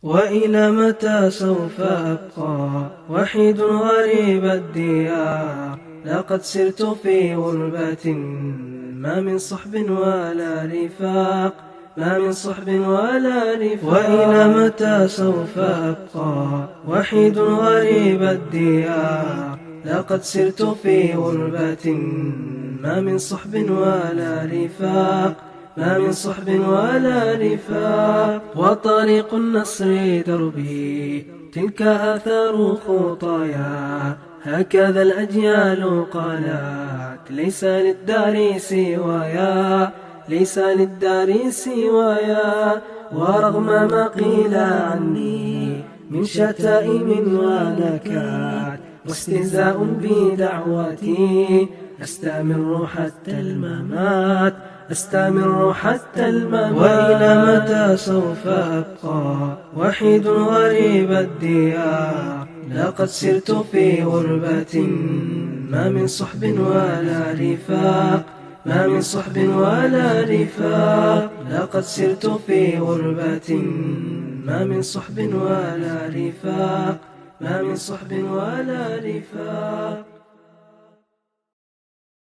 وإلى متى سوف أبقى وحيد غريب الديار؟ لقد سرت في غربة ما من صحب ولا رفاق، ما من صحب ولا رفاق. وإلى متى سوف أبقى وحيد غريب الديار؟ لقد سرت في غربة ما من صحب ولا رفاق، ما من صحب ولا رفاق. وطريق النصر دربي تلك آثار خطايا، هكذا الأجيال قالت ليس للدار سوايا، ليس للدار سوايا. ورغم ما قيل عني من شتائم ونكات واستهزاء بدعوتي، أستمر حتى الممات، أستمر حتى الممات. وإلى متى سوف أبقى وحيد غريب الديار؟ لقد سرت في غربة ما من صحب ولا رفاق، ما من صحب ولا رفاق. لقد سرت في غربة ما من صحب ولا رفاق، ما من صحب ولا رفاق.